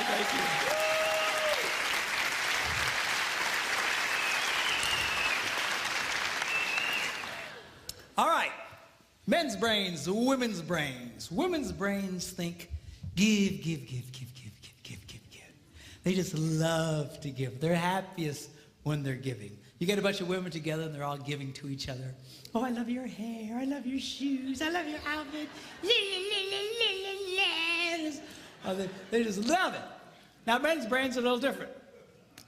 Thank you. All right. Men's brains, women's brains. Women's brains think give, give, give, give, give, give, give, give, give. They just love to give. They're happiest when they're giving. You get a bunch of women together and they're all giving to each other. Oh, I love your hair. I love your shoes. I love your outfit. They just love it. Now, men's brains are a little different.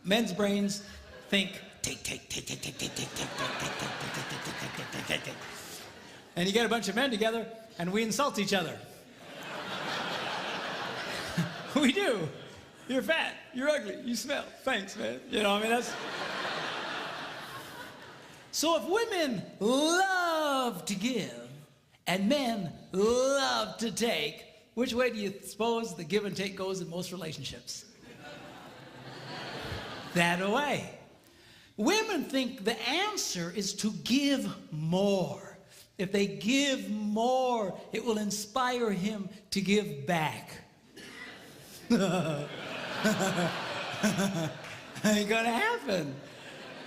Men's brains think take, take, take, take, take, take, take, take, take, take, take, take, take, take, take, take, take. And you get a bunch of men together and we insult each other. We do. You're fat. You're ugly. You smell. Thanks, man. You know, I mean, that's... So if women love to give and men love to take, which way do you suppose the give and take goes in most relationships? That way. Women think the answer is to give more. If they give more, it will inspire him to give back. Ain't gonna happen.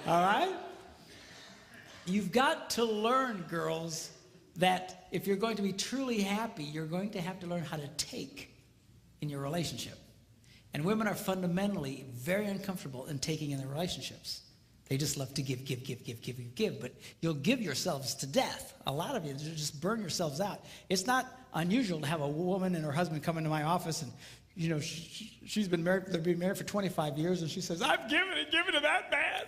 All right? You've got to learn, girls, that if you're going to be truly happy, you're going to have to learn how to take in your relationship. And women are fundamentally very uncomfortable in taking in their relationships. They just love to give, give, give, give, give, give, but you'll give yourselves to death. A lot of you just burn yourselves out. It's not unusual to have a woman and her husband come into my office and, you know, she's been married, they've been married for 25 years, and she says, I've given it that bad.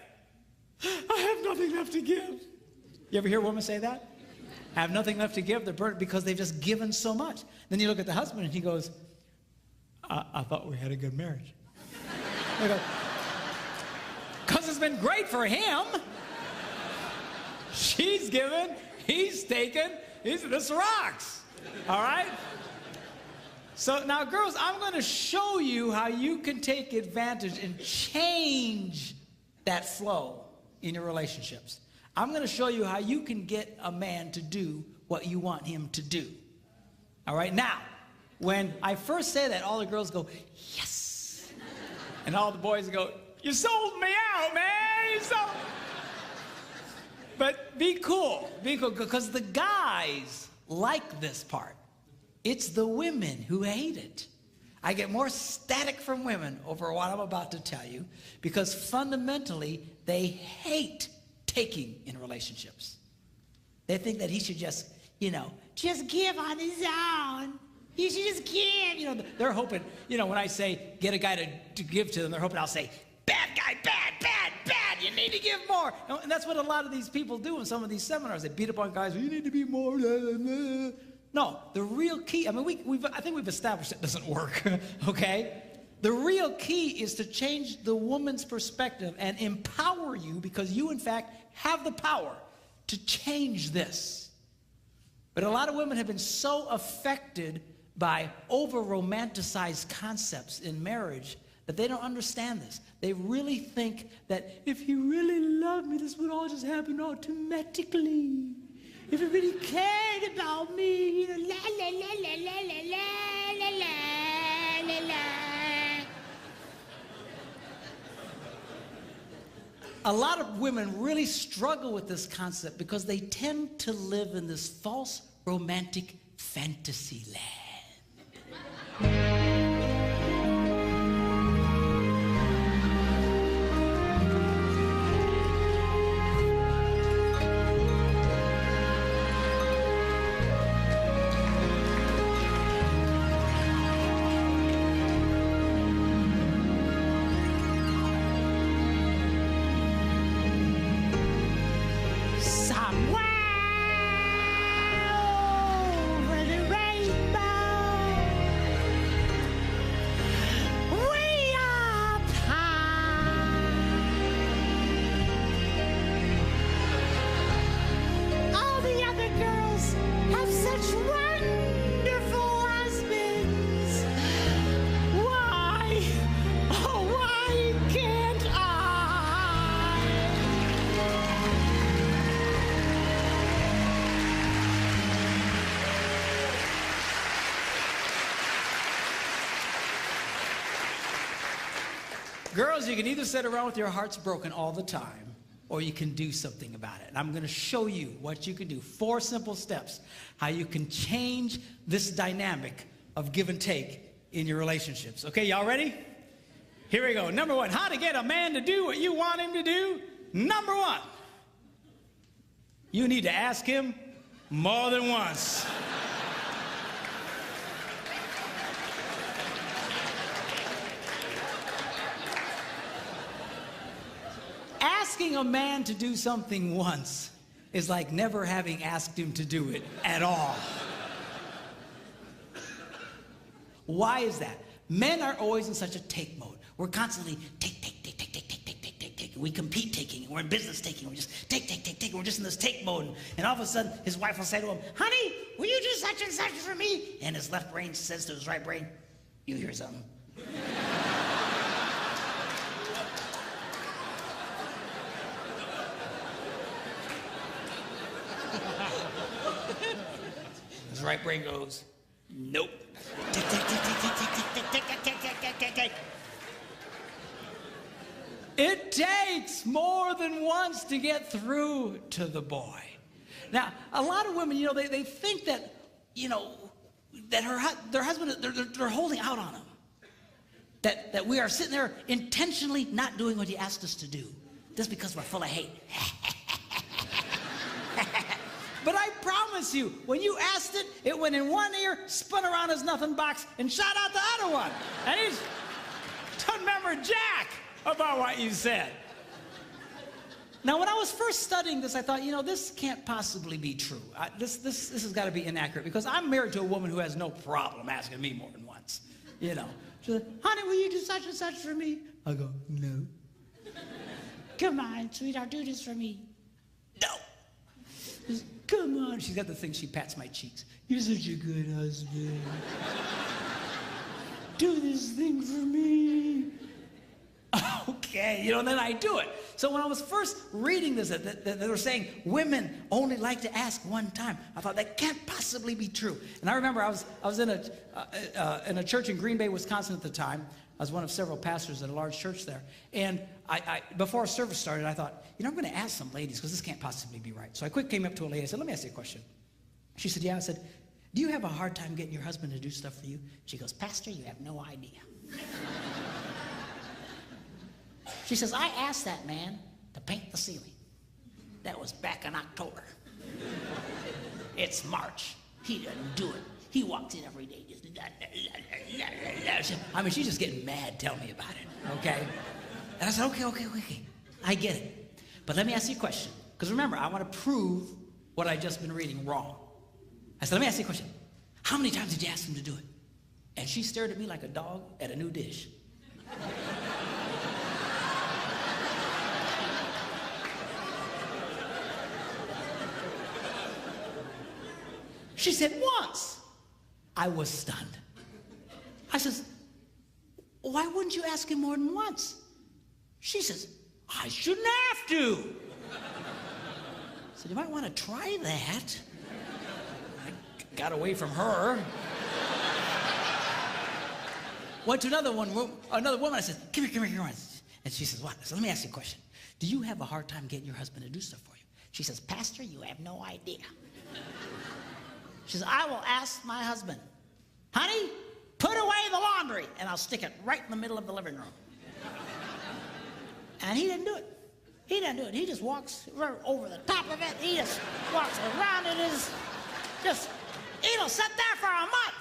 I have nothing left to give. You ever hear a woman say that? I have nothing left to give. They're burnt because they've just given so much. Then you look at the husband and he goes, I thought we had a good marriage. Because it's been great for him. She's given, he's taken, this rocks. All right? So now, girls, I'm going to show you how you can take advantage and change that flow in your relationships. I'm going to show you how you can get a man to do what you want him to do. All right? Now, when I first say that, all the girls go, yes. And all the boys go, you sold me out, man. You sold. But be cool, because the guys like this part. It's the women who hate it. I get more static from women over what I'm about to tell you because fundamentally they hate taking in relationships. They think that he should just, you know, just give on his own. He should just give. You know, they're hoping, you know, when I say get a guy to give to them, they're hoping I'll say, bad guy, bad, bad, bad. You need to give more. And that's what a lot of these people do in some of these seminars. They beat up on guys. You need to be more. No, the real key. I mean, I think we've established it doesn't work. Okay, the real key is to change the woman's perspective and empower you because you, in fact, have the power to change this. But a lot of women have been so affected by over-romanticized concepts in marriage that they don't understand this. They really think that if he really loved me, this would all just happen automatically. If he really cared about me, you know, la la la la la la la la la la. A lot of women really struggle with this concept because they tend to live in this false romantic fantasy land. Somewhere over the rainbow. Girls, you can either sit around with your hearts broken all the time, or you can do something about it. And I'm going to show you what you can do. 4 simple steps, how you can change this dynamic of give and take in your relationships. Okay, y'all ready? Here we go. Number 1, how to get a man to do what you want him to do. Number 1, you need to ask him more than once. Asking a man to do something once is like never having asked him to do it at all. Why is that? Men are always in such a take mode. We're constantly take. We compete taking. We're in business taking. We're just take. We're just in this take mode. And all of a sudden, his wife will say to him, honey, will you do such and such for me? And his left brain says to his right brain, you hear something? His right brain goes, nope. It takes more than once to get through to the boy. Now, a lot of women, they think that, that their husband, they're holding out on him. That we are sitting there intentionally not doing what he asked us to do, just because we're full of hate. But I promise you, when you asked it, it went in one ear, spun around his nothing box, and shot out the other one. And he doesn't remember jack about what you said. Now, when I was first studying this, I thought, this can't possibly be true. This has got to be inaccurate, because I'm married to a woman who has no problem asking me more than once. She said, honey, will you do such and such for me? I go, no. Come on, sweetheart, do this for me. No. Come on. She's got the thing, she pats my cheeks. You're such a good husband. Do this thing for me. Okay, then I do it. So when I was first reading this, that they were saying women only like to ask one time, I thought that can't possibly be true. And I remember I was in a church in Green Bay, Wisconsin at the time. I was one of several pastors at a large church there. And I before service started, I thought, I'm going to ask some ladies, because this can't possibly be right. So I quick came up to a lady. I said, let me ask you a question. She said, yeah. I said, do you have a hard time getting your husband to do stuff for you? She goes, Pastor, you have no idea. She says, I asked that man to paint the ceiling. That was back in October. It's March. He doesn't do it. He walks in every day. She's just getting mad telling me about it, okay? And I said, okay. I get it. But let me ask you a question. Because remember, I want to prove what I've just been reading wrong. I said, let me ask you a question. How many times did you ask him to do it? And she stared at me like a dog at a new dish. She said, once. I was stunned. I says, why wouldn't you ask him more than once? She says, I shouldn't have to. I said, you might want to try that. I got away from her. Went to another woman. I said, come here. And she says, what? I said, let me ask you a question. Do you have a hard time getting your husband to do stuff for you? She says, Pastor, you have no idea. She says, I will ask my husband, honey, put away the laundry, and I'll stick it right in the middle of the living room. And he didn't do it. He just walks over the top of it. He just walks around it. It'll sit there for a month.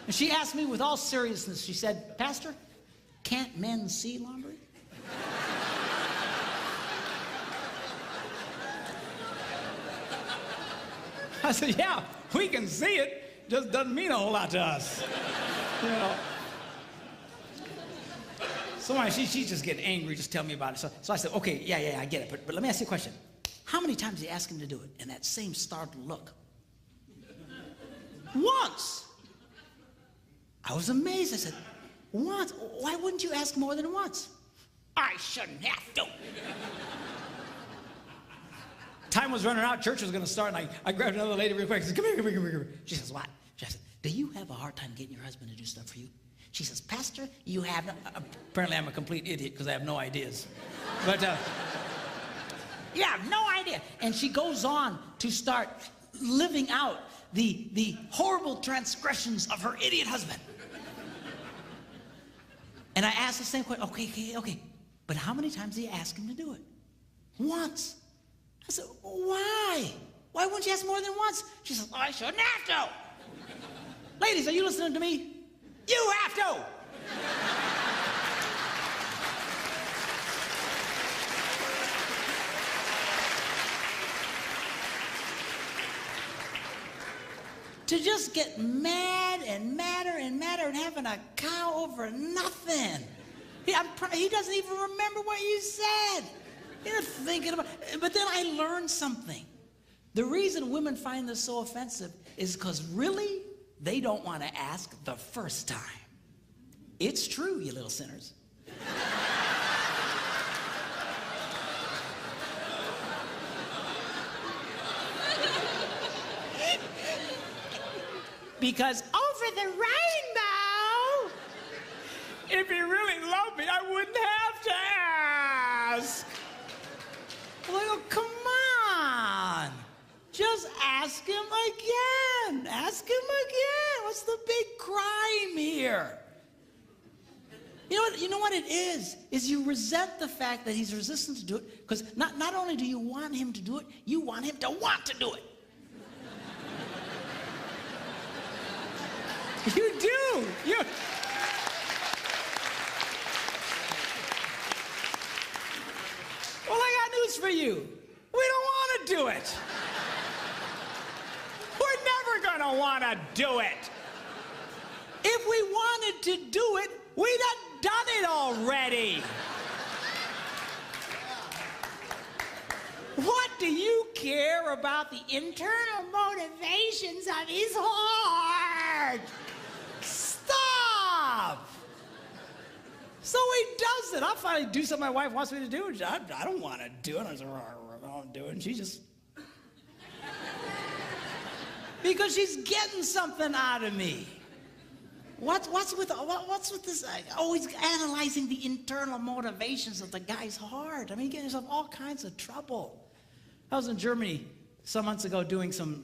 And she asked me with all seriousness, she said, Pastor, can't men see laundry? I said, yeah, we can see it. Just doesn't mean a whole lot to us. So she's just getting angry, just tell me about it. So I said, okay, yeah, I get it. But let me ask you a question. How many times did you ask him to do it? And that same startled look. Once. I was amazed. I said, once? Why wouldn't you ask more than once? I shouldn't have to. Time was running out, church was going to start, and I grabbed another lady real quick. I said, come here. She says, what? She said, do you have a hard time getting your husband to do stuff for you? She says, Pastor, you have no... Apparently I'm a complete idiot because I have no ideas. But, you have no idea. And she goes on to start living out the horrible transgressions of her idiot husband. And I asked the same question, okay, but how many times did you ask him to do it? Once. I said, why? Why wouldn't you ask more than once? She said, I shouldn't have to. Ladies, are you listening to me? You have to. To just get mad and madder and madder and having a cow over nothing. He doesn't even remember what you said. You're thinking about it. But then I learned something. The reason women find this so offensive is because really, they don't want to ask the first time. It's true, you little sinners. Because over the rainbow, if he really loved me, I wouldn't have to ask. I'm like, oh, come on. Just ask him again. Ask him again. What's the big crime here? You know what it is you resent the fact that he's resistant to do it, because not only do you want him to do it, you want him to want to do it. You do. Well, I got news for you. We don't want to do it. We're never going to want to do it. If we wanted to do it, we'd have done it already. What do you care about the internal motivations of his heart? Stop! So he does it. I'll finally do something my wife wants me to do. I don't want to do it. I say, I don't do it. And she just... because she's getting something out of me. What's with this? Always analyzing the internal motivations of the guy's heart. I mean, you get yourself all kinds of trouble. I was in Germany some months ago doing some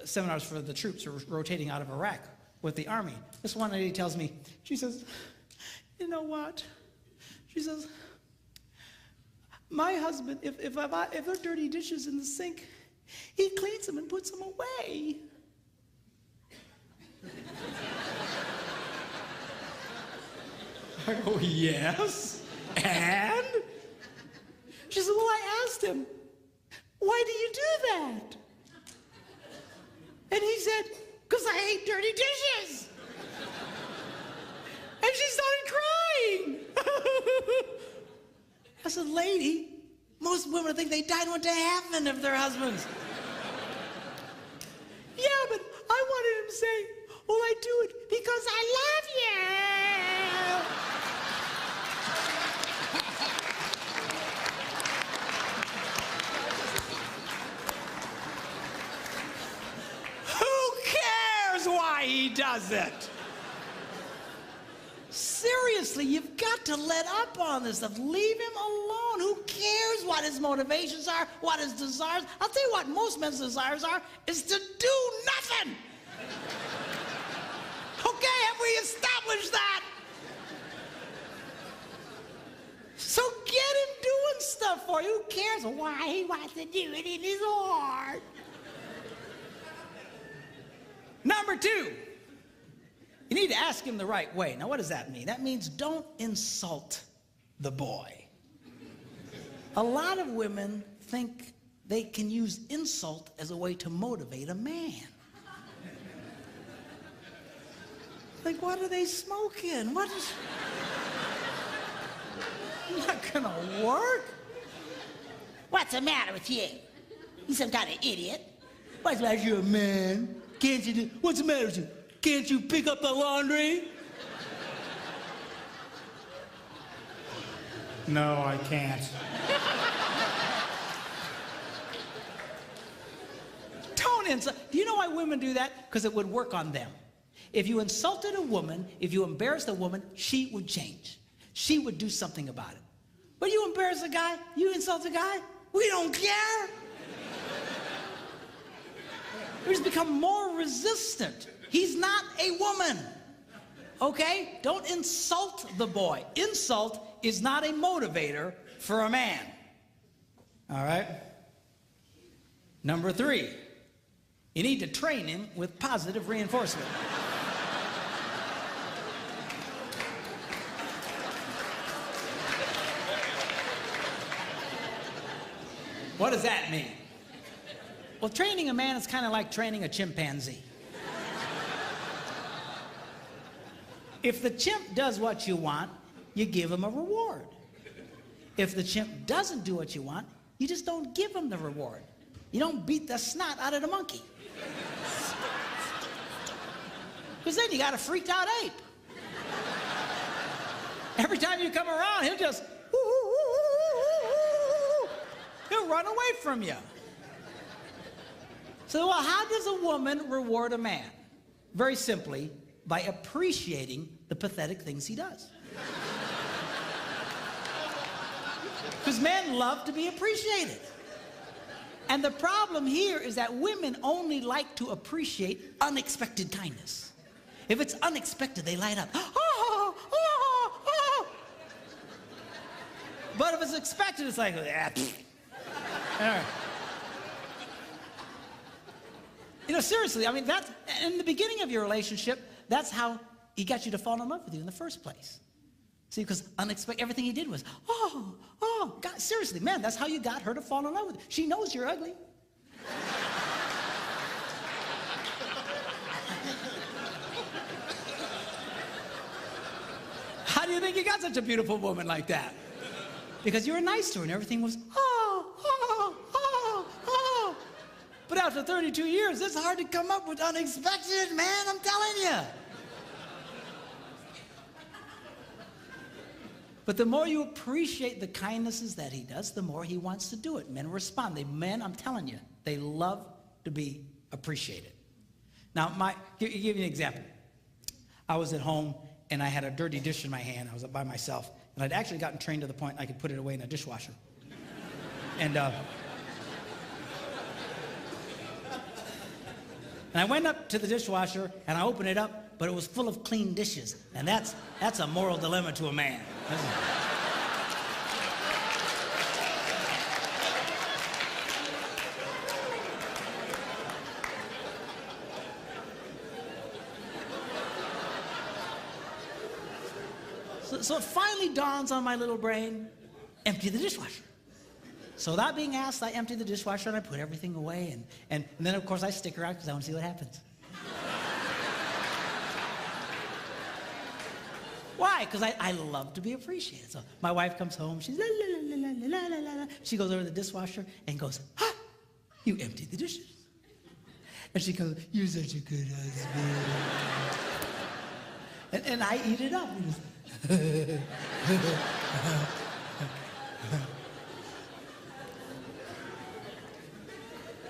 seminars for the troops who were rotating out of Iraq with the army. This one lady tells me, she says, you know what? She says, my husband, if there are dirty dishes in the sink, he cleans them and puts them away. I go, yes, and? She said, well, I asked him, why do you do that? And he said, because I hate dirty dishes. And she started crying. I said, lady, most women think they died and went to heaven if their husbands. Yeah, but I wanted him to say, well, I do it because I love you. Who cares why he does it? Seriously, you've got to let up on this stuff. Leave him alone. Who cares what his motivations are, what his desires? I'll tell you what most men's desires are, is to do nothing. Okay, have we established that? So get him doing stuff for you. Who cares why he wants to do it in his heart? Number 2. You need to ask him the right way. Now, what does that mean? That means don't insult the boy. A lot of women think they can use insult as a way to motivate a man. Like, what are they smoking? What is... not gonna work. What's the matter with you? You some kind of idiot? What's the matter with you, man? Can't you do... What's the matter with you? Can't you pick up the laundry? No, I can't. Don't insult. Do you know why women do that? Because it would work on them. If you insulted a woman, if you embarrassed a woman, she would change. She would do something about it. But you embarrass a guy, you insult a guy, we don't care. We just become more resistant. He's not a woman. Okay? Don't insult the boy. Insult is not a motivator for a man. All right? Number 3, you need to train him with positive reinforcement. What does that mean? Well, training a man is kind of like training a chimpanzee. If the chimp does what you want, you give him a reward. If the chimp doesn't do what you want, you just don't give him the reward. You don't beat the snot out of the monkey. Because then you got a freaked out ape. Every time you come around, he'll just, he'll run away from you. So, well, how does a woman reward a man? Very simply, by appreciating the pathetic things he does. Because men love to be appreciated. And the problem here is that women only like to appreciate unexpected kindness. If it's unexpected, they light up. Oh, oh, oh. But if it's expected, it's like, ah. All right. You know, seriously, I mean, that's, in the beginning of your relationship, that's how he got you to fall in love with you in the first place. See, because unexpected, everything he did was, oh, God, seriously, man, that's how you got her to fall in love with you. She knows you're ugly. How do you think you got such a beautiful woman like that? Because you were nice to her and everything was, oh. But after 32 years, it's hard to come up with unexpected, man, I'm telling you. But the more you appreciate the kindnesses that he does, the more he wants to do it. Men respond. Men, I'm telling you, they love to be appreciated. Now, give you an example. I was at home, and I had a dirty dish in my hand. I was by myself, and I'd actually gotten trained to the point I could put it away in a dishwasher. And I went up to the dishwasher, and I opened it up, but it was full of clean dishes. And that's a moral dilemma to a man. So it finally dawns on my little brain, empty the dishwasher. So without being asked, I empty the dishwasher and I put everything away. And then, of course, I stick around because I want to see what happens. Why? Because I love to be appreciated. So my wife comes home. She's la, la, la, la, la, la, la. She goes over to the dishwasher and goes, "Ha! You emptied the dishes." And she goes, "You're such a good husband." and I eat it up.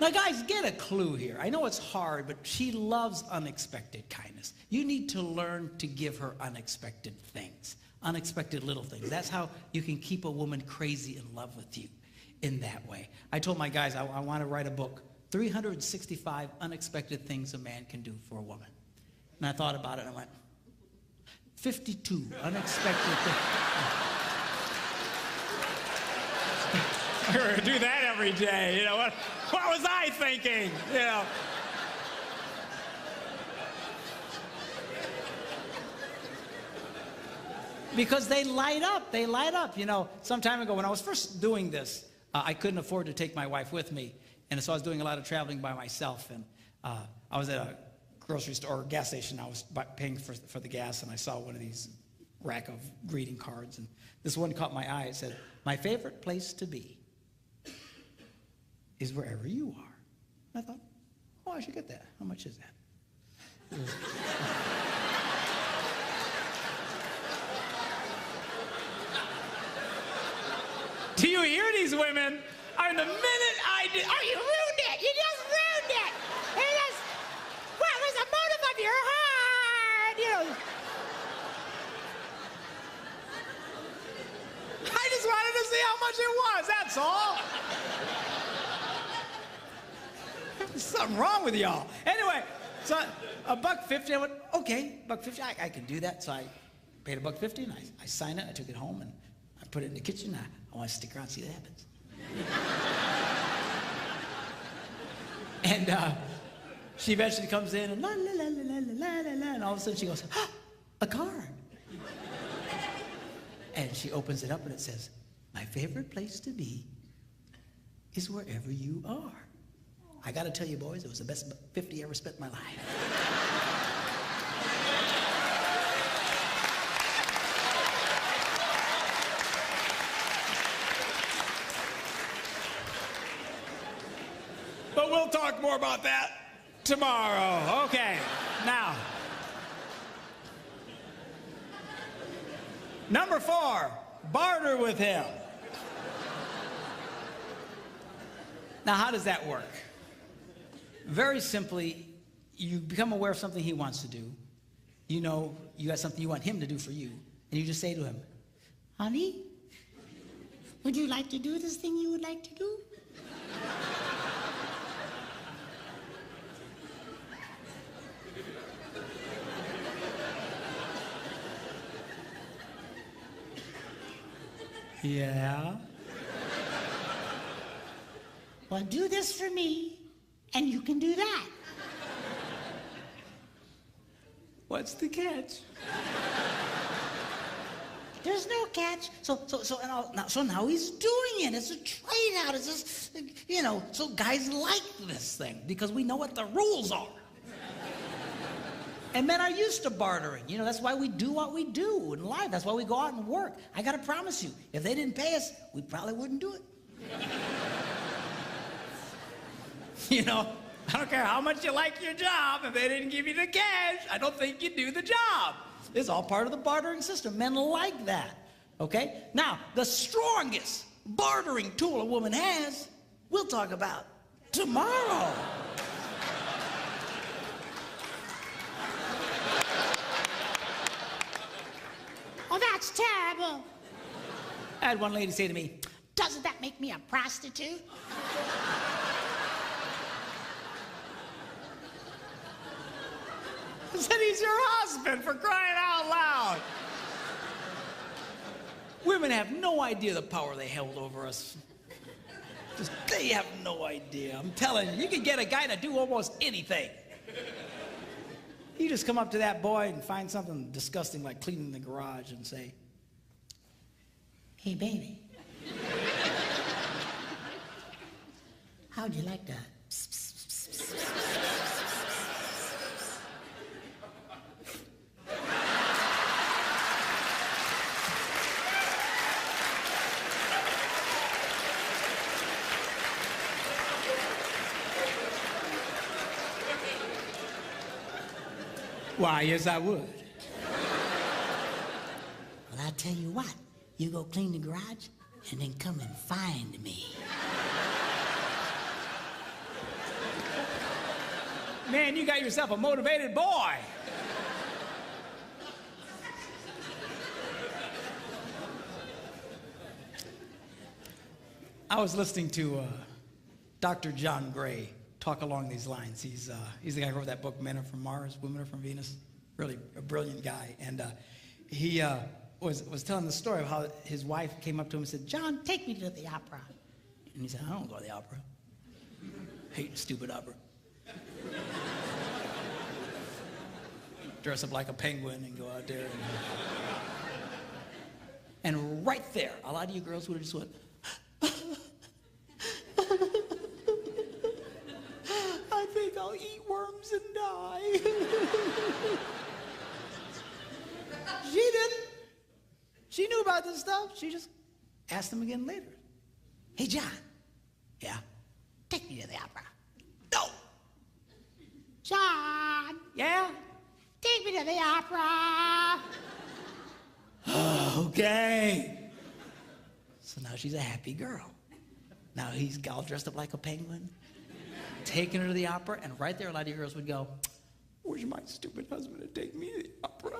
Now, guys, get a clue here. I know it's hard, but she loves unexpected kindness. You need to learn to give her unexpected things, unexpected little things. That's how you can keep a woman crazy in love with you in that way. I told my guys I want to write a book, 365 unexpected things a man can do for a woman. And I thought about it, and I went, 52 unexpected things. We're gonna do that every day. You know what was I thinking? You know. Because they light up. They light up. You know, some time ago when I was first doing this, I couldn't afford to take my wife with me, and so I was doing a lot of traveling by myself. And I was at a grocery store or gas station. I was paying for the gas, and I saw one of these rack of greeting cards, and this one caught my eye. It said, "My favorite place to be is wherever you are." And I thought, oh, I should get that. How much is that? Do you hear these women? The minute I did, oh, you ruined it. You just ruined it. What was the motive of your There's something wrong with y'all. Anyway, so $1.50, I went, okay, $1.50, I can do that. So I paid $1.50 and I signed it, I took it home and I put it in the kitchen. I want to stick around and see what happens. And she eventually comes in and la la la la la la la, and all of a sudden she goes, ah, a card. And she opens it up and it says, my favorite place to be is wherever you are. I got to tell you, boys, it was the best $50 I ever spent in my life. But we'll talk more about that tomorrow. Okay, now. Number 4, barter with him. Now, how does that work? Very simply, you become aware of something he wants to do. You know you got something you want him to do for you. And you just say to him, honey, would you like to do this thing you would like to do? Yeah. Well, do this for me, and you can do that. What's the catch? There's no catch. So now he's doing it. It's a trade out. It's just, you know, so guys like this thing because we know what the rules are. And men are used to bartering. You know, that's why we do what we do in life. That's why we go out and work. I got to promise you, if they didn't pay us, we probably wouldn't do it. You know, I don't care how much you like your job. If they didn't give you the cash, I don't think you do the job. It's all part of the bartering system. Men like that, okay? Now, the strongest bartering tool a woman has, we'll talk about tomorrow. Oh, that's terrible. I had one lady say to me, doesn't that make me a prostitute? I said, he's your husband, for crying out loud. Women have no idea the power they held over us. Just, they have no idea. I'm telling you, you can get a guy to do almost anything. You just come up to that boy and find something disgusting like cleaning the garage and say, hey, baby, how'd you like that? Why, yes, I would. Well, I tell you what, you go clean the garage and then come and find me. Man, you got yourself a motivated boy. I was listening to Dr. John Gray talk along these lines. He's the guy who wrote that book, Men Are From Mars, Women Are From Venus. Really a brilliant guy. And he was telling the story of how his wife came up to him and said, John, take me to the opera. And he said, I don't go to the opera. Hate stupid opera. Dress up like a penguin and go out there. And right there, a lot of you girls would have just went, I think I'll eat worms and die. She didn't. She knew about this stuff. She just asked him again later. Hey, John. Yeah? Take me to the opera. No. John. Yeah? Take me to the opera. Okay. So now she's a happy girl. Now he's all dressed up like a penguin, taking her to the opera, and right there a lot of you girls would go, where's my stupid husband to take me to the opera?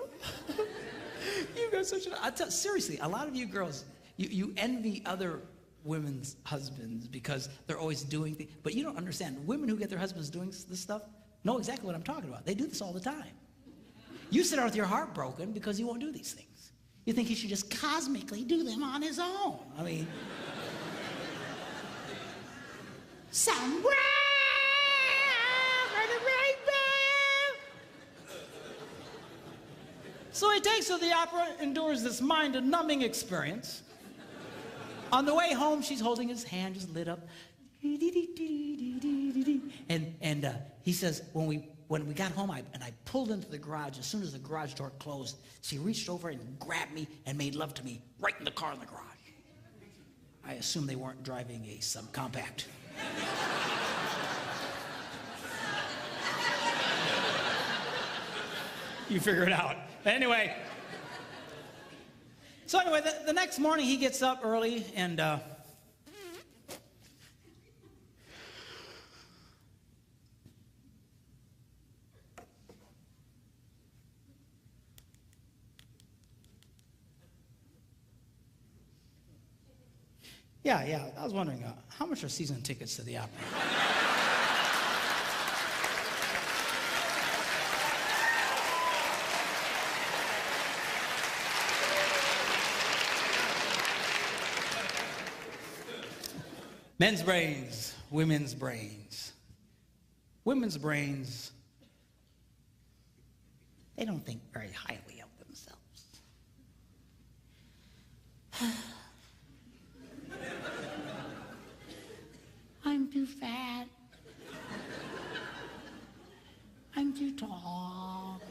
You guys such an... seriously, a lot of you girls, you envy other women's husbands because they're always doing things. But you don't understand. Women who get their husbands doing this stuff know exactly what I'm talking about. They do this all the time. You sit there with your heart broken because he won't do these things. You think he should just cosmically do them on his own. I mean, somewhere on the rainbow. So he takes her to the opera, endures this mind-numbing experience. On the way home, she's holding his hand, just lit up. And he says, when we got home, I pulled into the garage. As soon as the garage door closed, she reached over and grabbed me and made love to me right in the car in the garage. I assume they weren't driving a subcompact. You figure it out. Anyway. So anyway, the next morning he gets up early and yeah, I was wondering, how much are season tickets to the opera? Men's brains, women's brains. Women's brains, they don't think very highly of themselves. I'm too fat. I'm too tall.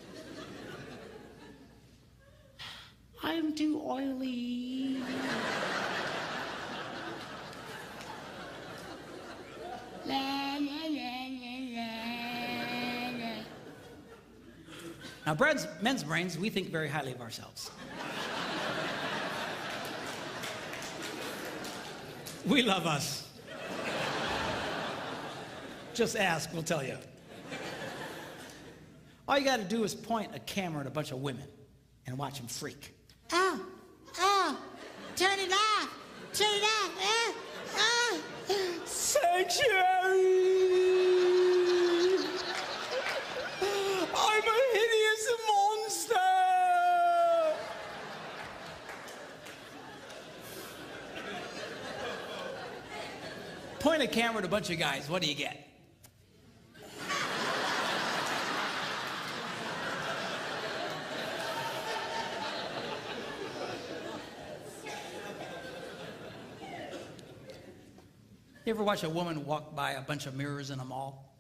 I'm too oily. La, la, la, la, la. Now, men's brains, we think very highly of ourselves. We love us. Just ask, we'll tell you. All you got to do is point a camera at a bunch of women and watch them freak. Oh, turn it off, sanctuary. I'm a hideous monster. Point a camera at a bunch of guys, what do you get? You ever watch a woman walk by a bunch of mirrors in a mall?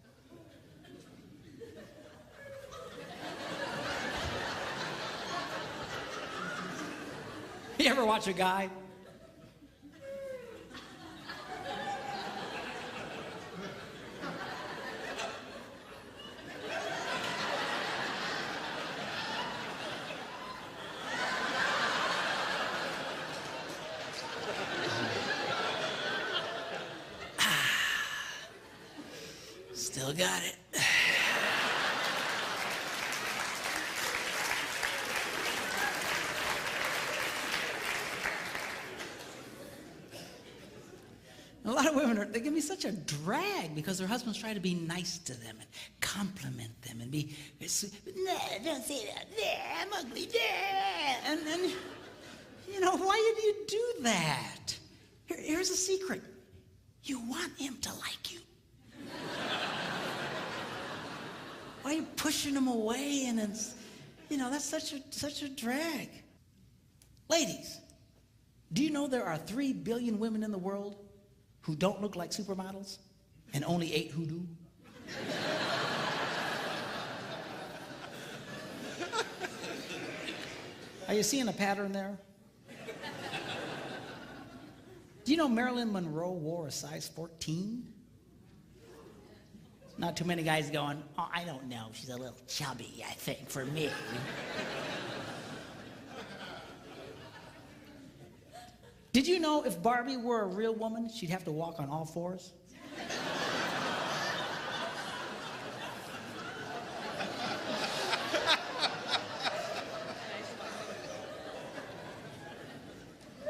You ever watch a guy? Still got it. A lot of women, they give me such a drag because their husbands try to be nice to them and compliment them and be, nah, don't say that, nah, I'm ugly, nah. And then, you know, why did you do that? Here's a secret. You want him to like you. Why are you pushing him away? And it's, you know, that's such a drag. Ladies, do you know there are 3 billion women in the world who don't look like supermodels and only 8 who do? Are you seeing a pattern there? Do you know Marilyn Monroe wore a size 14? Not too many guys going, oh, I don't know, she's a little chubby, I think, for me. Did you know if Barbie were a real woman, she'd have to walk on all fours?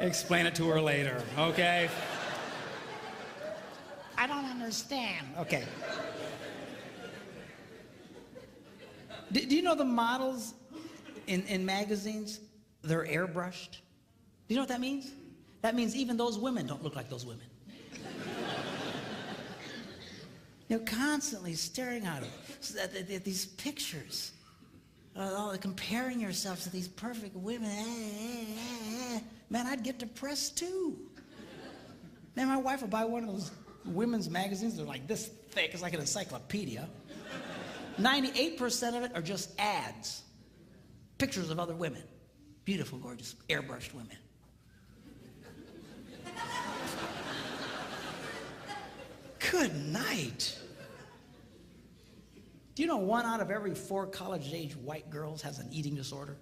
Explain it to her later, okay? understand. Okay. Do you know the models in magazines, they're airbrushed? Do you know what that means? That means even those women don't look like those women. You're constantly staring at these pictures, comparing yourself to these perfect women. Man, I'd get depressed too. Man, my wife will buy one of those women's magazines. They're like this thick. It's like an encyclopedia. 98% of it are just ads. Pictures of other women. Beautiful, gorgeous, airbrushed women. Good night. Do you know 1 out of every 4 college-age white girls has an eating disorder?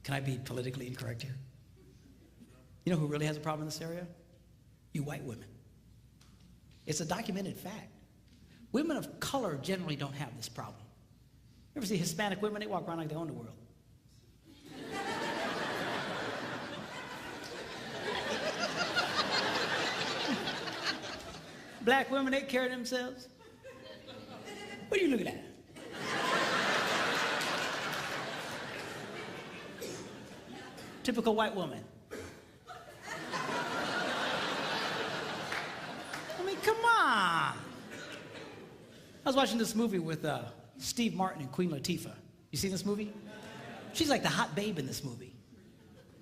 Can I be politically incorrect here? You know who really has a problem in this area? You white women. It's a documented fact. Women of color generally don't have this problem. You ever see Hispanic women? They walk around like they own the world. Black women, they carry themselves. What are you looking at? Typical white woman. I mean, come on. I was watching this movie with Steve Martin and Queen Latifah. You seen this movie? She's like the hot babe in this movie.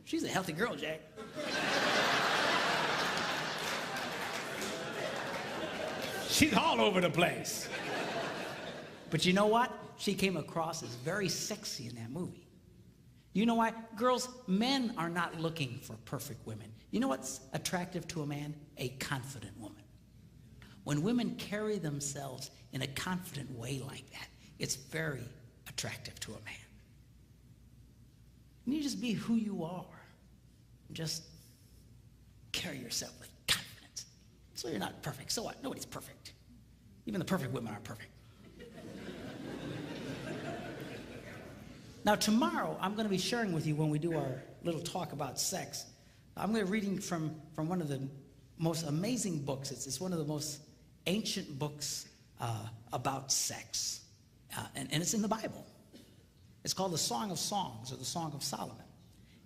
She's a healthy girl, Jack. She's all over the place. But you know what? She came across as very sexy in that movie. You know why? Girls, men are not looking for perfect women. You know what's attractive to a man? A confident woman. When women carry themselves in a confident way like that, it's very attractive to a man. You need to just be who you are. Just carry yourself with confidence. So you're not perfect. So what? Nobody's perfect. Even the perfect women aren't perfect. Now, tomorrow, I'm going to be sharing with you when we do our little talk about sex. I'm going to be reading from one of the most amazing books. It's one of the most ancient books about sex. And it's in the Bible. It's called the Song of Songs, or the Song of Solomon.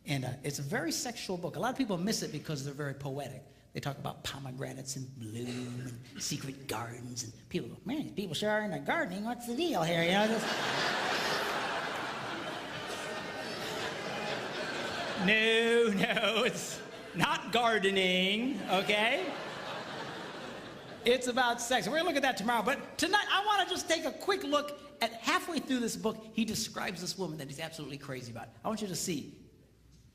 And it's a very sexual book. A lot of people miss it because they're very poetic. They talk about pomegranates in bloom and secret gardens. And people go, man, people sure are into gardening. What's the deal here? You know, just... No, it's not gardening, okay? It's about sex. We're going to look at that tomorrow. But tonight, I want to just take a quick look at halfway through this book. He describes this woman that he's absolutely crazy about. I want you to see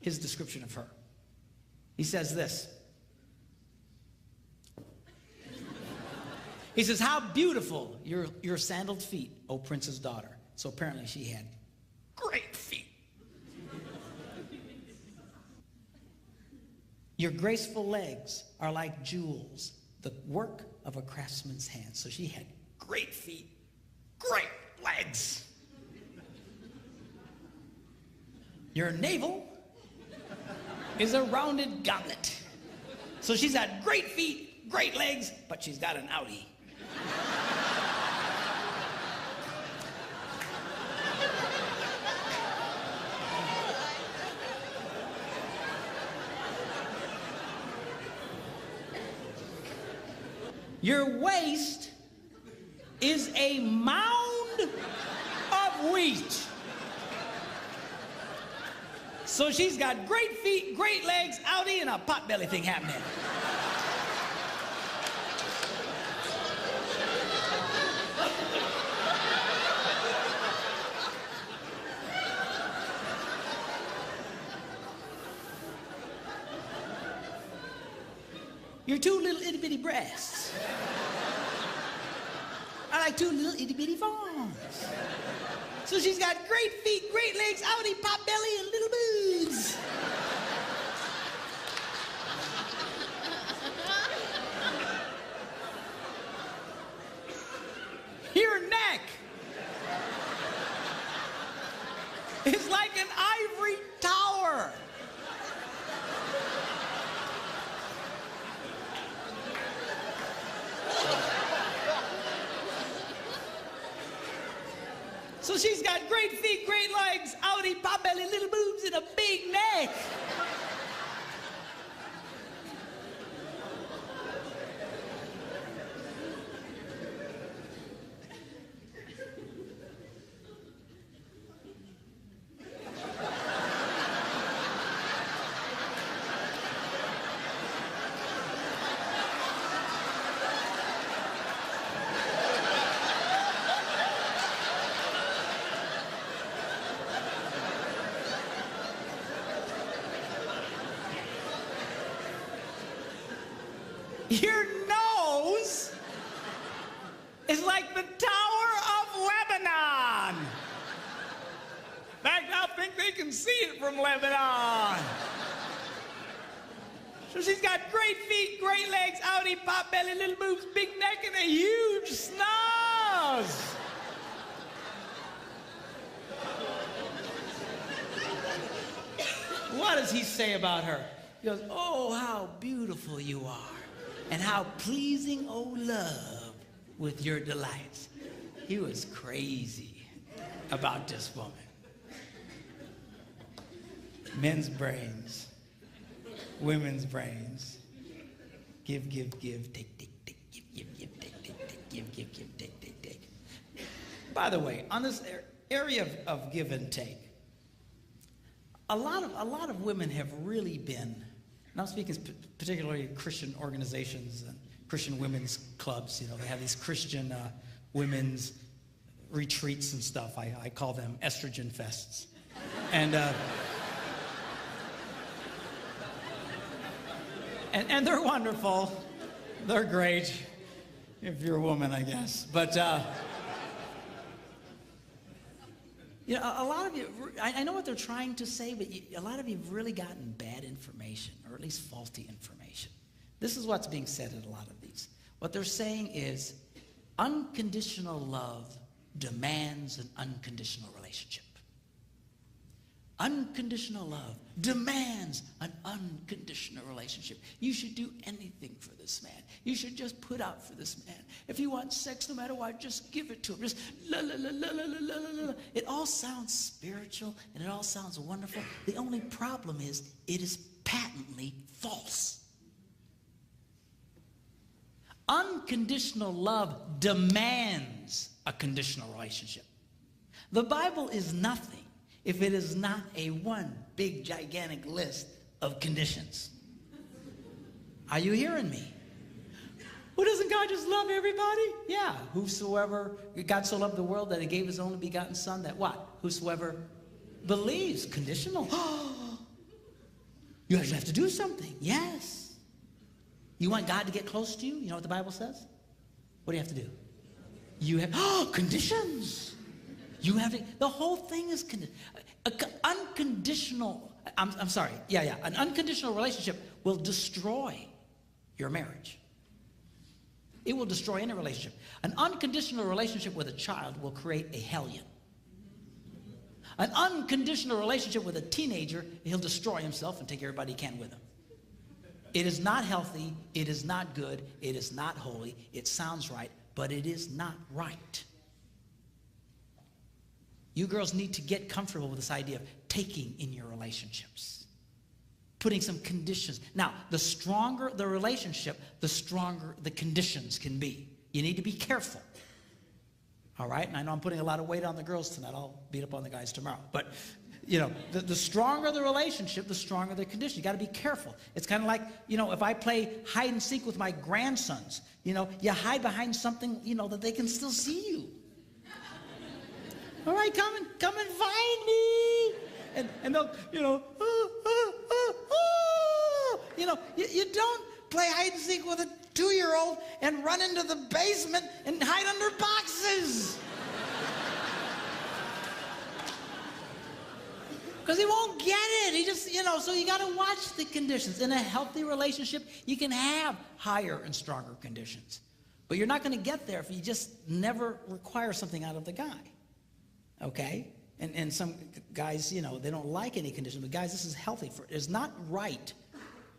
his description of her. He says this. He says, how beautiful your sandaled feet, O prince's daughter. So apparently she had great feet. Your graceful legs are like jewels, the work of a craftsman's hand. So she had great feet, great legs. Your navel is a rounded goblet. So she's got great feet, great legs, but she's got an outie. Your waist is a mound of wheat. So she's got great feet, great legs, outie, and a potbelly thing happening. Your 2 little itty-bitty breasts are like 2 little itty-bitty farms. So she's got great feet, great legs, outie, pop belly, and little boobs. Your neck is like an ivory tower. So she's got great feet, great legs, outie, pot belly, little boobs, and a big neck. Your nose is like the Tower of Lebanon. In fact, I think they can see it from Lebanon. So she's got great feet, great legs, outie, pot belly, little boobs, big neck, and a huge snoz. What does he say about her? He goes, oh, how beautiful you are, and how pleasing, O love, with your delights. He was crazy about this woman. Men's brains, women's brains. Give, give, give, take, take, take, give, give, give, take, take, take, give, give, give, take, take, take. By the way, on this area of give and take, a lot of women have really been, and I'm speaking particularly Christian organizations and Christian women's clubs. You know, they have these Christian women's retreats and stuff. I call them estrogen fests. And they're wonderful. They're great, if you're a woman, I guess. But you know, a lot of you, I know what they're trying to say, but a lot of you have really gotten bad information, or at least faulty information. This is what's being said at a lot of these. What they're saying is unconditional love demands an unconditional relationship. Unconditional love demands an unconditional relationship. You should do anything for this man. You should just put out for this man. If you want sex, no matter what, just give it to him. Just la la la la la la la la. It all sounds spiritual and it all sounds wonderful. The only problem is it is patently false. Unconditional love demands a conditional relationship. The Bible is nothing if it is not a one big gigantic list of conditions. Are you hearing me? Well, doesn't God just love everybody? Yeah. Whosoever, God so loved the world that he gave his only begotten son, that what? Whosoever believes. Conditional. You actually have to do something. Yes. You want God to get close to you? You know what the Bible says? What do you have to do? You have, conditions. You have to, the whole thing is unconditional. I'm sorry. Yeah. An unconditional relationship will destroy your marriage. It will destroy any relationship. An unconditional relationship with a child will create a hellion. An unconditional relationship with a teenager, he'll destroy himself and take everybody he can with him. It is not healthy. It is not good. It is not holy. It sounds right, but it is not right. You girls need to get comfortable with this idea of taking in your relationships, putting some conditions. Now, the stronger the relationship, the stronger the conditions can be. You need to be careful. All right? And I know I'm putting a lot of weight on the girls tonight. I'll beat up on the guys tomorrow. But, you know, the stronger the relationship, the stronger the condition. You got to be careful. It's kind of like, you know, if I play hide and seek with my grandsons, you know, you hide behind something, you know, that they can still see you. All right, come and find me. And they'll, you know, you know, you don't play hide and seek with a 2-year-old and run into the basement and hide under boxes. Because he won't get it. He just, you know, so you got to watch the conditions. In a healthy relationship, you can have higher and stronger conditions. But you're not going to get there if you just never require something out of the guy. Okay? And some guys, you know, they don't like any conditions. But guys, this is healthy. It's not right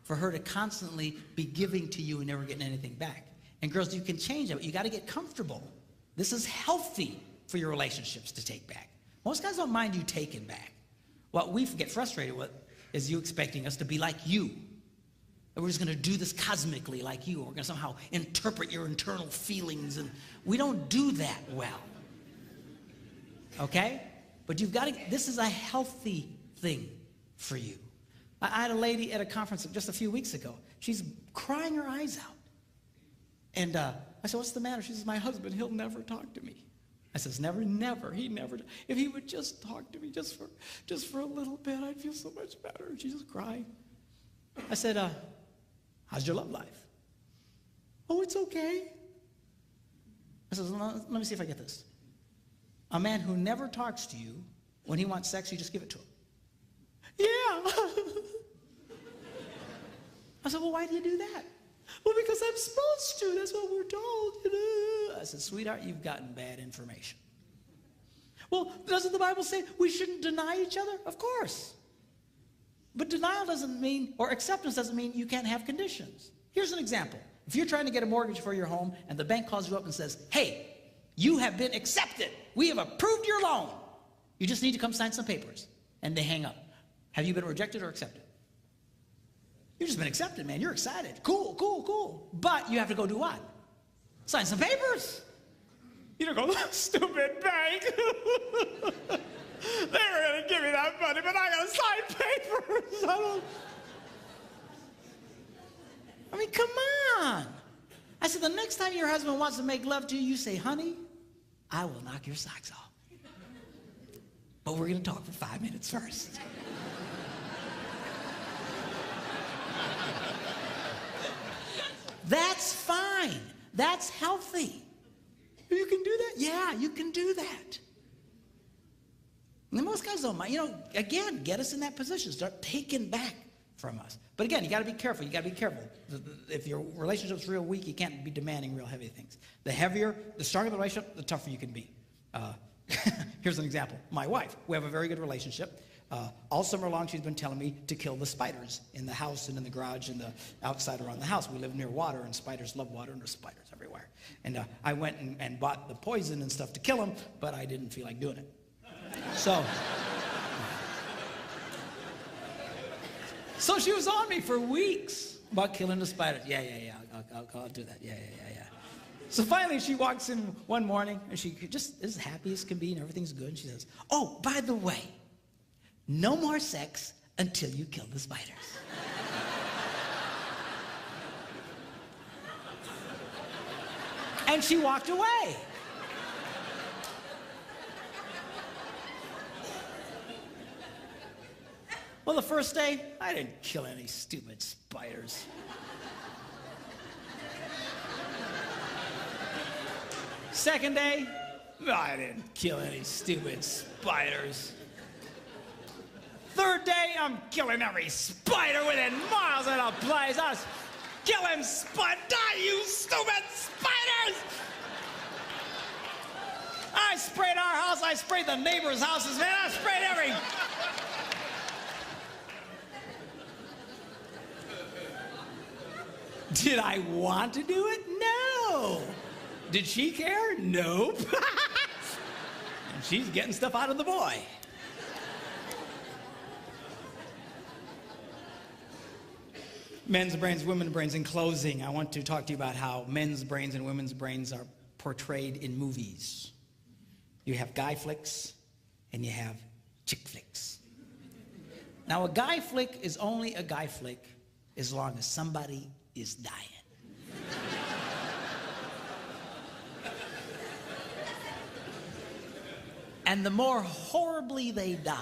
for her to constantly be giving to you and never getting anything back. And girls, you can change that, but you got to get comfortable. This is healthy for your relationships to take back. Most guys don't mind you taking back. What we get frustrated with is you expecting us to be like you. That we're just going to do this cosmically like you. We're going to somehow interpret your internal feelings, and we don't do that well. Okay? But you've got to, this is a healthy thing for you. I had a lady at a conference just a few weeks ago. She's crying her eyes out. And I said, what's the matter? She says, my husband, he'll never talk to me. I says, never, he never. If he would just talk to me just for a little bit, I'd feel so much better. And she's just crying. I said, how's your love life? Oh, it's okay. I says, let me see if I get this. A man who never talks to you, when he wants sex, you just give it to him. Yeah. I said, well, why do you do that? Well, because I'm supposed to. That's what we're told. You know? I said, sweetheart, you've gotten bad information. Well, doesn't the Bible say we shouldn't deny each other? Of course. But denial doesn't mean, or acceptance doesn't mean you can't have conditions. Here's an example. If you're trying to get a mortgage for your home and the bank calls you up and says, hey, you have been accepted. We have approved your loan. You just need to come sign some papers. And they hang up. Have you been rejected or accepted? You've just been accepted, man. You're excited. Cool, cool, cool. But you have to go do what? Sign some papers. You don't go, stupid bank. They were going to give me that money, but I got to sign papers. I mean, come on. I said, the next time your husband wants to make love to you, you say, honey, I will knock your socks off. But we're going to talk for 5 minutes first. That's fine. That's healthy. You can do that? Yeah, you can do that. And most guys don't mind. You know, again, get us in that position. Start taking back from us. But again, you got to be careful. You got to be careful. If your relationship's real weak, you can't be demanding real heavy things. The stronger the relationship, the tougher you can be. Here's an example. My wife, we have a very good relationship. All summer long, she's been telling me to kill the spiders in the house and in the garage and the outside around the house. We live near water, and spiders love water, and there's spiders everywhere. And I went and bought the poison and stuff to kill them, but I didn't feel like doing it. So she was on me for weeks about killing the spiders. Yeah, I'll do that. Yeah. So finally, she walks in one morning, and she just is happy as can be, and everything's good. And she says, oh, by the way, no more sex until you kill the spiders. And she walked away. Well, the first day, I didn't kill any stupid spiders. Second day, I didn't kill any stupid spiders. Third day, I'm killing every spider within miles of the place. I was killing die, you stupid spiders! I sprayed our house, I sprayed the neighbors' houses, man. I sprayed every... Did I want to do it? No. Did she care? Nope. And she's getting stuff out of the boy. Men's brains, women's brains. In closing, I want to talk to you about how men's brains and women's brains are portrayed in movies. You have guy flicks and you have chick flicks. Now, a guy flick is only a guy flick as long as somebody is dying. And the more horribly they die,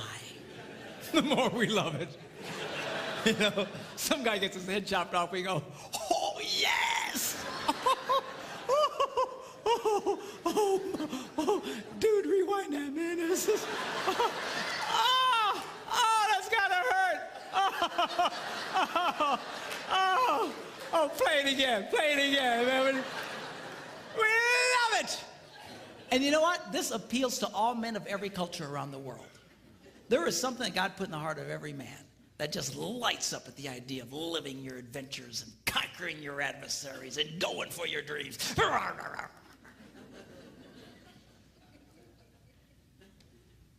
the more we love it. You know, some guy gets his head chopped off, we go, oh, yes! Dude, rewind that, man. This is, that's gotta hurt. Play it again, man. We love it. And you know what? This appeals to all men of every culture around the world. There is something that God put in the heart of every man that just lights up at the idea of living your adventures and conquering your adversaries and going for your dreams.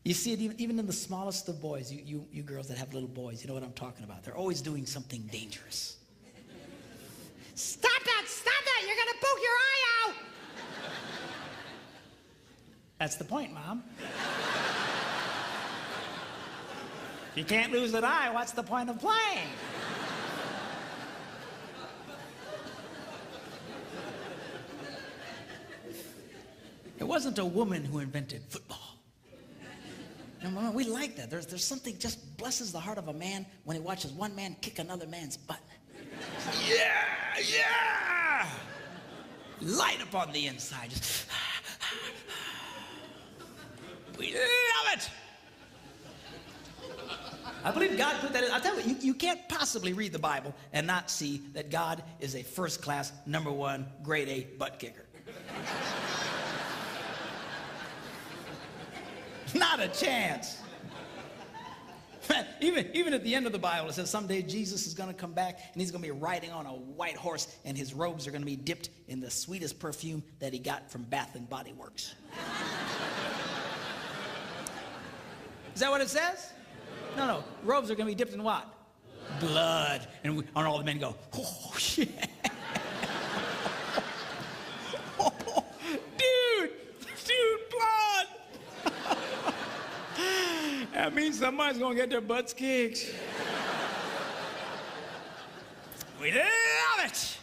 You see it even in the smallest of boys. You girls that have little boys, you know what I'm talking about. They're always doing something dangerous. Stop that! Stop that! You're going to poke your eye out! That's the point, Mom. If you can't lose an eye, what's the point of playing? It wasn't a woman who invented football. And we like that. There's something just blesses the heart of a man when he watches one man kick another man's butt. Yeah, yeah! Light up on the inside. Just we love it! I believe God put that in. I'll tell you, you can't possibly read the Bible and not see that God is a first-class, #1, grade A butt kicker. Not a chance. Even at the end of the Bible, it says someday Jesus is going to come back and he's going to be riding on a white horse and his robes are going to be dipped in the sweetest perfume that he got from Bath and Body Works. Is that what it says? No. Robes are going to be dipped in what? Blood. And all the men go, oh, shit. Dude, blood. That means somebody's going to get their butts kicked. We love it.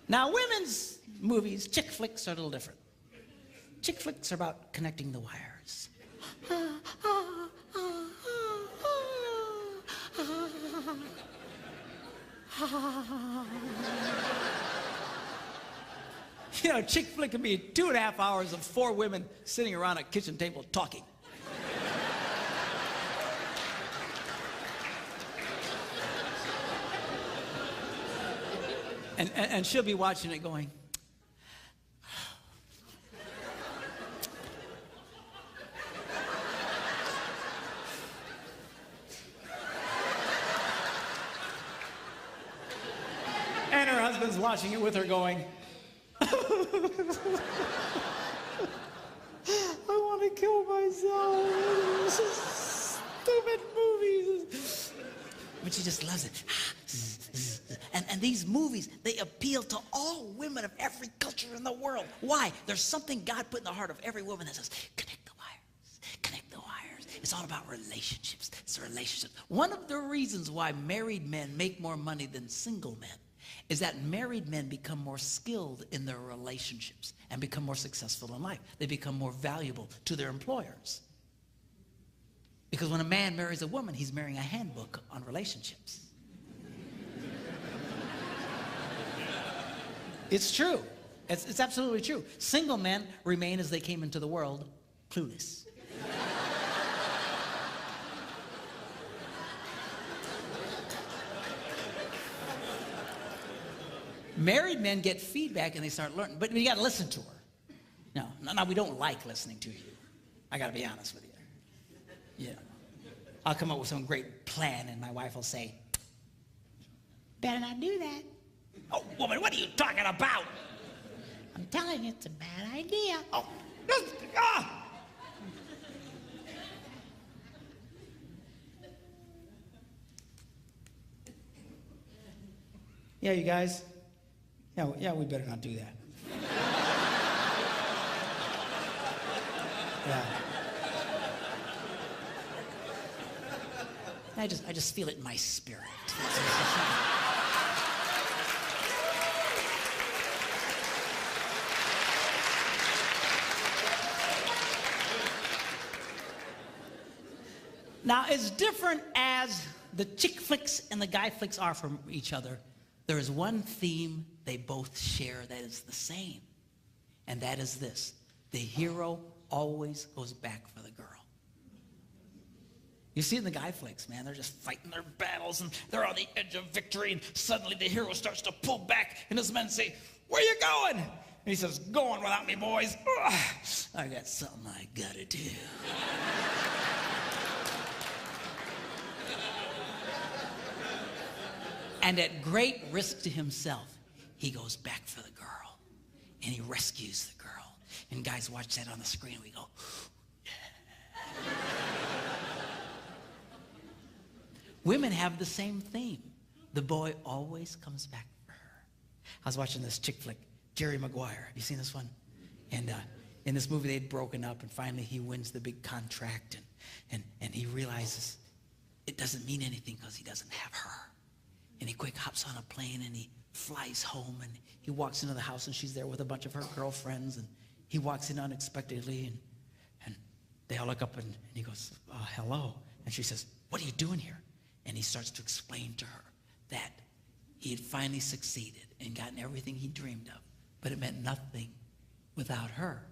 Now, women's movies, chick flicks, are a little different. Chick flicks are about connecting the wires. You know, a chick flick can be 2.5 hours of 4 women sitting around a kitchen table talking. And she'll be watching it going, and her husband's watching it with her going, I want to kill myself. Stupid movies. But she just loves it. And these movies, they appeal to all women of every culture in the world. Why? There's something God put in the heart of every woman that says, connect the wires, connect the wires. It's all about relationships. It's relationships. One of the reasons why married men make more money than single men is that married men become more skilled in their relationships and become more successful in life. They become more valuable to their employers. Because when a man marries a woman, he's marrying a handbook on relationships. It's true. It's absolutely true. Single men remain as they came into the world, clueless. Married men get feedback and they start learning, but you got to listen to her. No, we don't like listening to you. I got to be honest with you. Yeah. I'll come up with some great plan and my wife will say, better not do that. Oh, woman, what are you talking about? I'm telling you, it's a bad idea. Oh, Yeah, you guys. Yeah, we better not do that. Yeah. I just feel it in my spirit. Now, as different as the chick flicks and the guy flicks are from each other, there is one theme they both share that is the same, and that is this: the hero always goes back for the girl. You see it in the guy flicks, man. They're just fighting their battles, and they're on the edge of victory, and suddenly the hero starts to pull back, and his men say, where you going? And he says, going without me, boys. Ugh, I got something I gotta do. And at great risk to himself, he goes back for the girl, and he rescues the girl. And guys watch that on the screen. We go, yeah. Women have the same theme. The boy always comes back for her. I was watching this chick flick, Jerry Maguire. Have you seen this one? And in this movie, they'd broken up, and finally he wins the big contract, and he realizes it doesn't mean anything because he doesn't have her. And he quick hops on a plane, and he flies home, and he walks into the house, and she's there with a bunch of her girlfriends, and he walks in unexpectedly, and they all look up, and he goes, hello. And she says, what are you doing here? And he starts to explain to her that he had finally succeeded and gotten everything he dreamed of, but it meant nothing without her.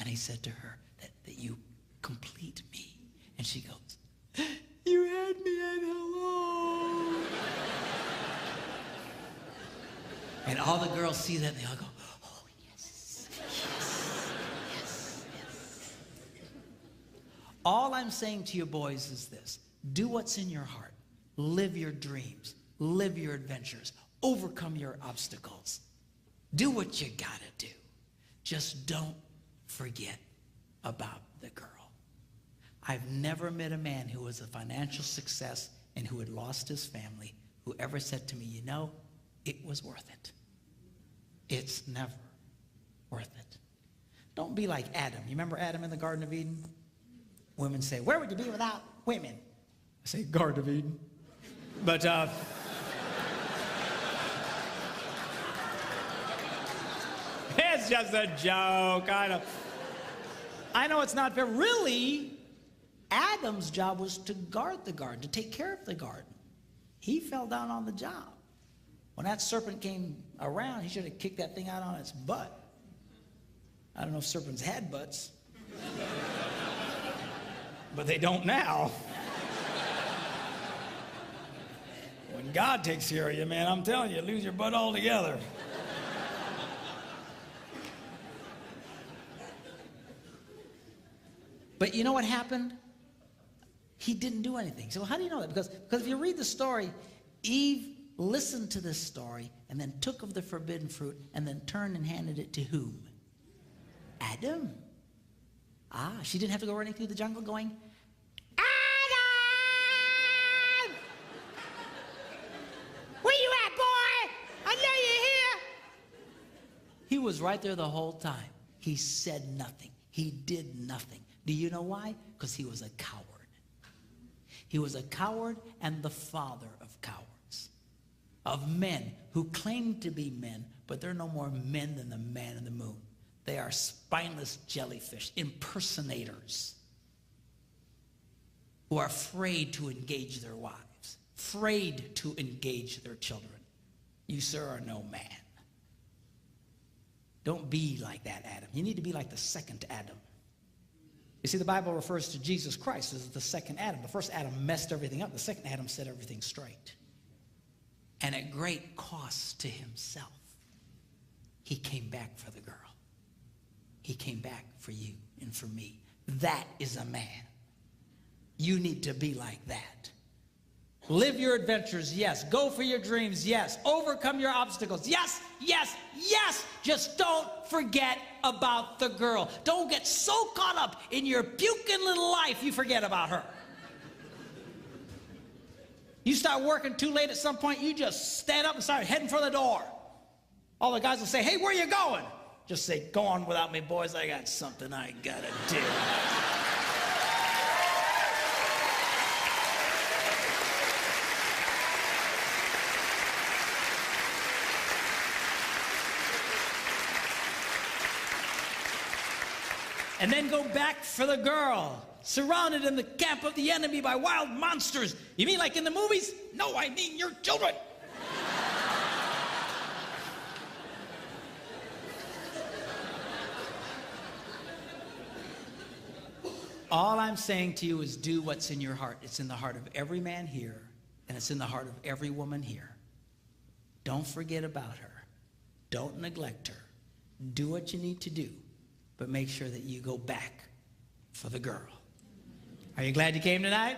And he said to her that you complete me. And she goes, you had me at hello. And all the girls see that, and they all go, oh, yes, yes, yes, yes. All I'm saying to you boys is this. Do what's in your heart. Live your dreams. Live your adventures. Overcome your obstacles. Do what you gotta do. Just don't forget about the girl. I've never met a man who was a financial success and who had lost his family who ever said to me, you know, it was worth it. It's never worth it. Don't be like Adam. You remember Adam in the Garden of Eden? Women say, where would you be without women? I say, Garden of Eden. But, it's just a joke. I know it's not fair. Really, Adam's job was to guard the garden, to take care of the garden. He fell down on the job. When that serpent came around, he should have kicked that thing out on its butt. I don't know if serpents had butts. But they don't now. When God takes care of you, man, I'm telling you, lose your butt altogether. But you know what happened? He didn't do anything. So how do you know that? Because if you read the story, Eve listened to this story and then took of the forbidden fruit and then turned and handed it to whom? Adam. She didn't have to go running through the jungle going, Adam! Where you at, boy? I know you're here. He was right there the whole time. He said nothing. He did nothing. Do you know why? Because he was a coward. He was a coward and the father of cowards. Of men who claim to be men, but they're no more men than the man in the moon. They are spineless jellyfish, impersonators, who are afraid to engage their wives, afraid to engage their children. You, sir, are no man. Don't be like that, Adam. You need to be like the second Adam. You see, the Bible refers to Jesus Christ as the second Adam. The first Adam messed everything up. The second Adam set everything straight. And at great cost to himself, he came back for the girl. He came back for you and for me. That is a man. You need to be like that. Live your adventures, yes. Go for your dreams, yes. Overcome your obstacles, yes, yes, yes. Just don't forget about the girl. Don't get so caught up in your puking little life you forget about her. You start working too late at some point, you just stand up and start heading for the door. All the guys will say, hey, where are you going? Just say, go on without me, boys. I got something I gotta do. And then go back for the girl, surrounded in the camp of the enemy by wild monsters. You mean like in the movies? No, I mean your children. All I'm saying to you is do what's in your heart. It's in the heart of every man here, and it's in the heart of every woman here. Don't forget about her. Don't neglect her. Do what you need to do, but make sure that you go back for the girl. Are you glad you came tonight?